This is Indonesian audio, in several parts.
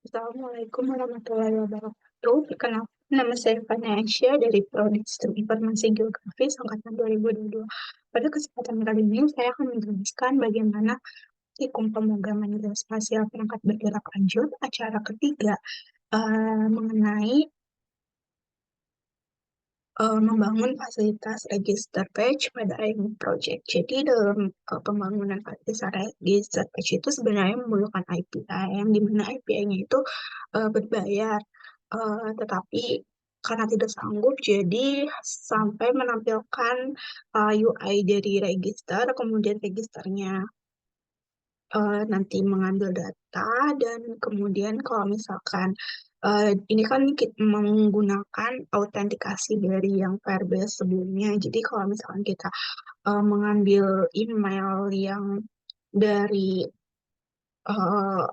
Assalamualaikum warahmatullahi wabarakatuh. Perkenalkan, nama saya Vanessa dari Prodi Sistem Informasi Geografi Angkatan 2022. Pada kesempatan kali ini, saya akan menjelaskan bagaimana praktikum pemrograman geospasial perangkat bergerak lanjut, acara ketiga, mengenai membangun fasilitas register page pada IM Project. Jadi dalam pembangunan fasilitas register page itu sebenarnya memerlukan API, yang dimana API-nya itu berbayar. Tetapi karena tidak sanggup, jadi sampai menampilkan UI dari register, kemudian registernya nanti mengambil data, dan kemudian kalau misalkan ini kan kita menggunakan autentikasi dari yang Firebase sebelumnya. Jadi kalau misalkan kita mengambil email yang dari uh,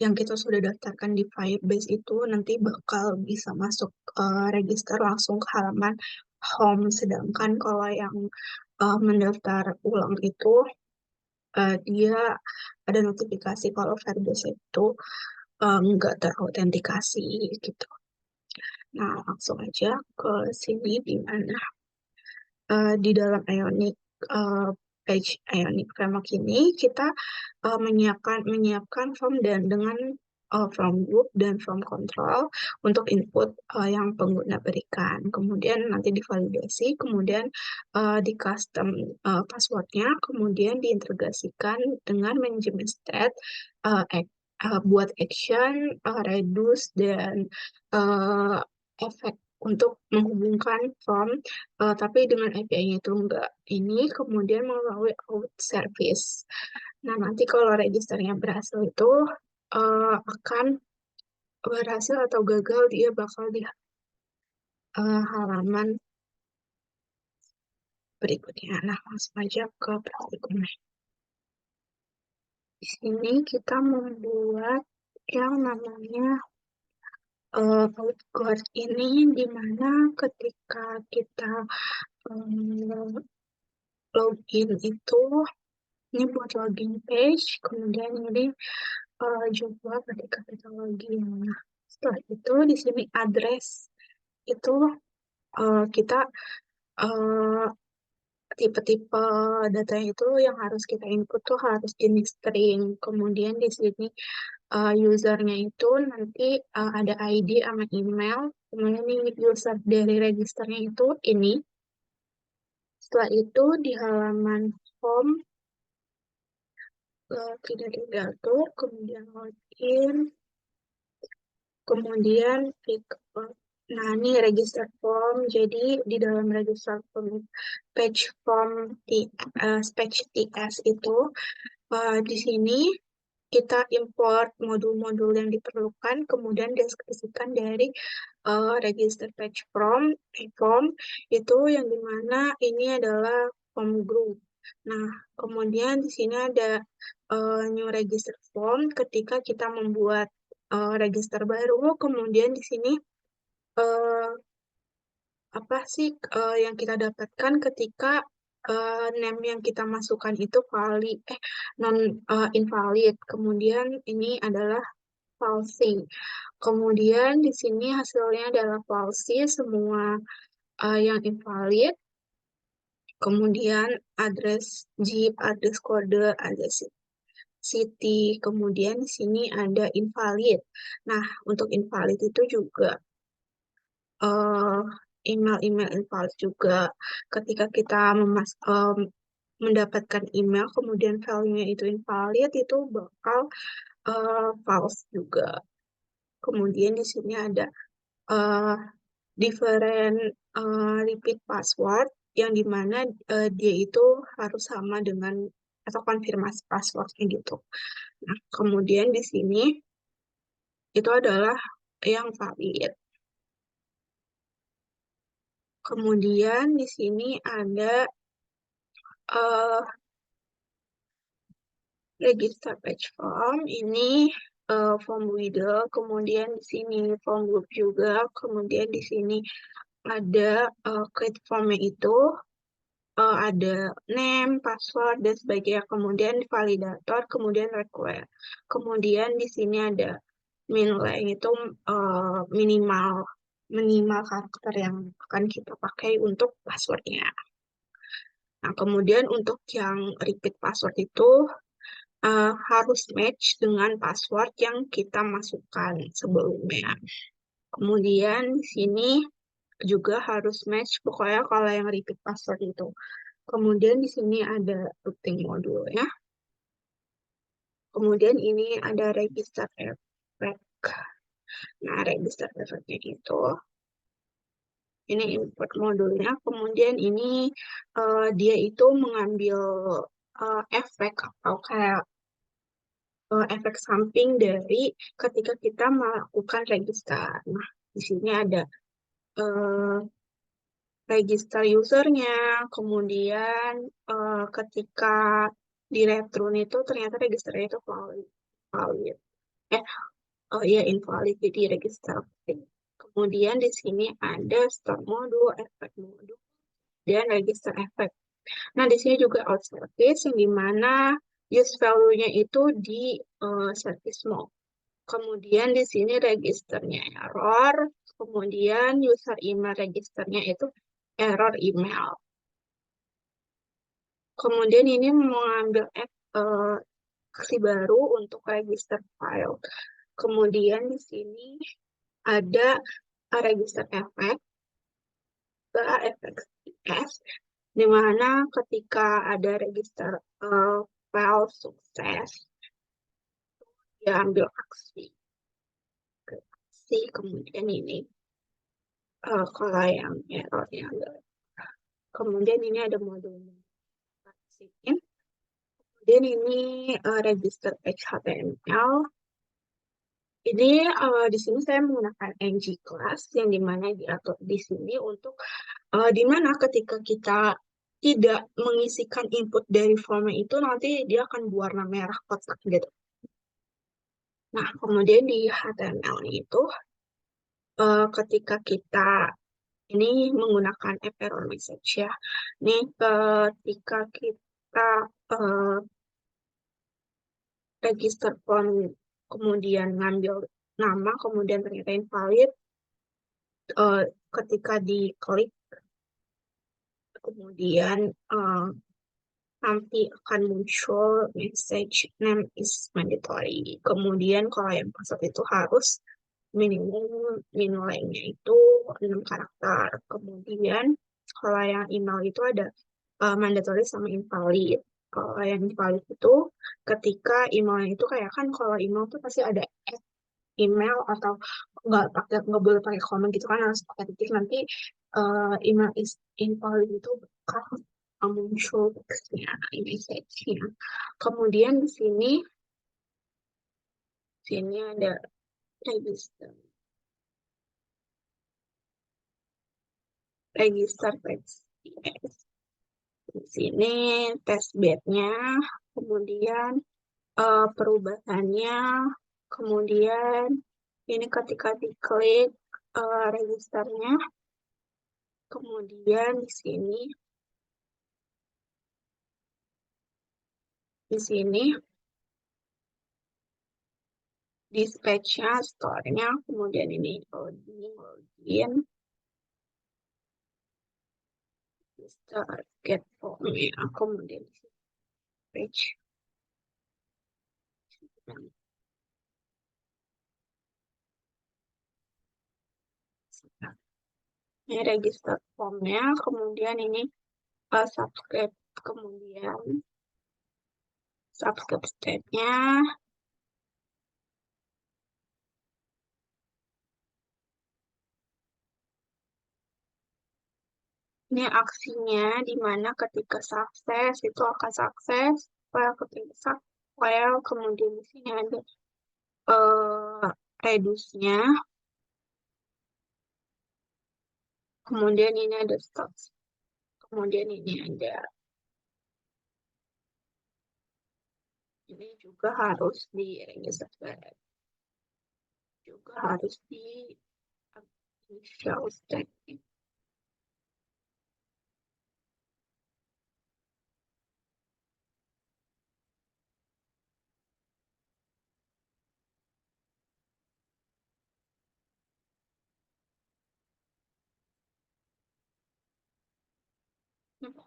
yang kita sudah daftarkan di Firebase itu nanti bakal bisa masuk register langsung ke halaman home. Sedangkan kalau yang mendaftar ulang itu dia ada notifikasi kalau Firebase itu nggak terautentikasi gitu. Nah, langsung aja ke sini di mana di dalam Ionic page Ionic Framework ini kita menyiapkan form dan dengan form group dan form control untuk input yang pengguna berikan. Kemudian nanti divalidasi, kemudian di custom passwordnya, kemudian diintegrasikan dengan manajemen state, buat action, reduce, dan uh, efek untuk menghubungkan form, tapi dengan API-nya itu enggak. Ini kemudian melalui out service. Nah, nanti kalau registernya berhasil itu akan berhasil atau gagal, dia bakal di halaman berikutnya. Nah, langsung aja ke praktikumnya. Di sini kita membuat yang namanya outguard ini, di mana ketika kita login itu, ini buat login page, kemudian ini juga ketika kita login. Nah, setelah itu di sini address itu kita uh, tipe-tipe data itu yang harus kita input tuh harus jenis string. Kemudian di sini usernya itu nanti ada ID sama email. Kemudian ini user dari registernya itu ini. Setelah itu di halaman home tidak diatur, kemudian login, kemudian pick up. Nah, ini register form. Jadi di dalam register form page form page TS itu di sini kita import modul-modul yang diperlukan, kemudian deskripsikan dari register page form itu, yang dimana ini adalah form group. Nah, kemudian di sini ada new register form ketika kita membuat register baru. Kemudian di sini eh, apa sih yang kita dapatkan ketika name yang kita masukkan itu non invalid. Kemudian ini adalah falsi. Kemudian di sini hasilnya adalah falsi semua yang invalid. Kemudian address zip, address kode, address city. Kemudian di sini ada invalid. Nah, untuk invalid itu juga eh, email-email invalid juga. Ketika kita mendapatkan email, kemudian value-nya itu invalid, itu bakal false juga. Kemudian di sini ada uh, different repeat password, yang dimana dia itu harus sama dengan atau konfirmasi passwordnya gitu. Nah, kemudian di sini itu adalah yang valid. Kemudian di sini ada uh, register page form. Ini form Widel, kemudian di sini form group juga, kemudian di sini ada create formnya itu ada name, password, dan sebagainya. Kemudian validator, kemudian require. Kemudian di sini ada Minuleng itu minimal minimal karakter yang akan kita pakai untuk passwordnya. Nah, kemudian untuk yang repeat password itu harus match dengan password yang kita masukkan sebelumnya. Kemudian di sini juga harus match, pokoknya kalau yang repeat password itu. Kemudian di sini ada routing modulnya. Kemudian ini ada register effect. Nah, register effect-nya itu, ini import modulnya. Kemudian ini dia itu mengambil efek atau kayak efek samping dari ketika kita melakukan register. Nah, di sini ada eh, register usernya, kemudian ketika di return itu ternyata registernya itu valid. valid. Eh, oh iya invalid jadi register. Kemudian di sini ada start modul, effect modul, dan register effect. Nah, di sini juga out service yang dimana use value-nya itu di service mode. Kemudian di sini registernya error, kemudian user email registernya itu error email. Kemudian ini mengambil aksi baru untuk register file. Kemudian di sini ada register effect, efek S, di mana ketika ada register file sukses, dia ambil aksi. Aksi, kemudian ini kalau yang errornya ambil. Kemudian ini ada modul aksiin. Kemudian ini register HTML. Ini di sini saya menggunakan ng class yang dimana diatur di sini untuk di mana ketika kita tidak mengisikan input dari formnya itu nanti dia akan berwarna merah kotak gitu. Nah, kemudian di HTML itu ketika kita ini menggunakan error message ya. Ini ketika kita uh, register form kemudian ngambil nama kemudian ternyata invalid, uh, ketika diklik kemudian nanti akan muncul message name is mandatory. Kemudian kalau yang password itu harus minimum minulengnya itu 6 karakter. Kemudian kalau yang email itu ada mandatory sama invalid. Kalau yang invalid itu ketika emailnya itu kayak kan kalau email tuh pasti ada email atau nggak boleh pakai komen gitu kan harus pakai titik nanti email is invalid itu bakal muncul teksnya, message-nya. Kemudian di sini ada register register text. Di sini test bed-nya, kemudian perubahannya, kemudian ini ketika diklik registernya, kemudian di sini dispatch-nya, store-nya, kemudian ini login, start get form-nya, kemudian page. Ini register form-nya, kemudian ini subscribe, kemudian subscribe state-nya, ini aksinya di mana ketika sukses itu akan sukses, file ketika file, kemudian di sini ada reduce-nya, kemudian ini ada stop, kemudian ini juga harus di register, juga harus di initial state.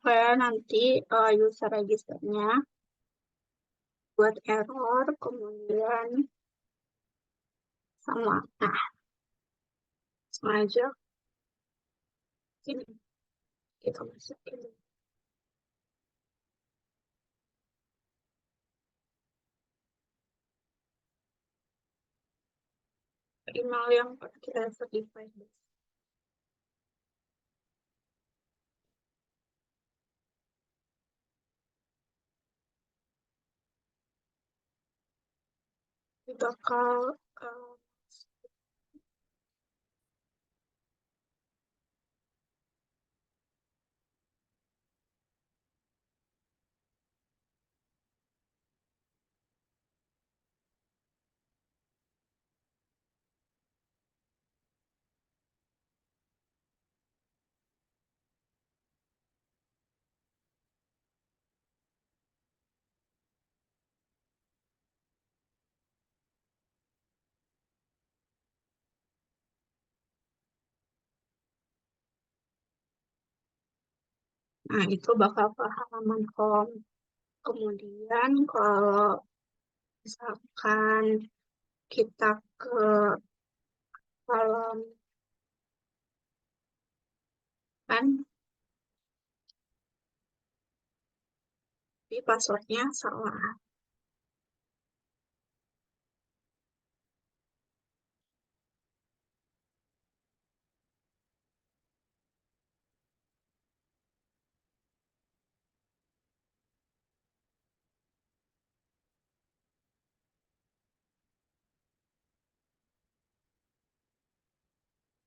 Oke, nanti user registernya buat error, kemudian sama. Nah, sengaja ini kita masukin email yang kita verify. Bakal eh, nah, itu bakal ke halaman home. Kemudian kalau misalkan kita ke halaman kan, di passwordnya salah.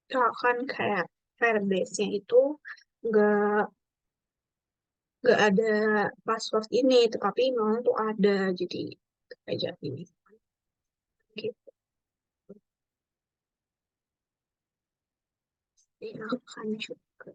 Misalkan kayak Firebase-nya itu nggak nggak ada password ini, tetapi emailnya tuh ada, jadi aja ini gitu. Ini akan juga.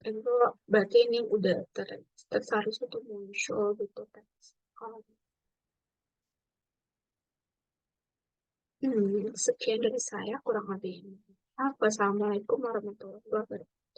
Itu berarti ini udah seharusnya tuh muncul gitu kan. Kalau sekian dari saya kurang lebih. Assalamualaikum warahmatullahi wabarakatuh.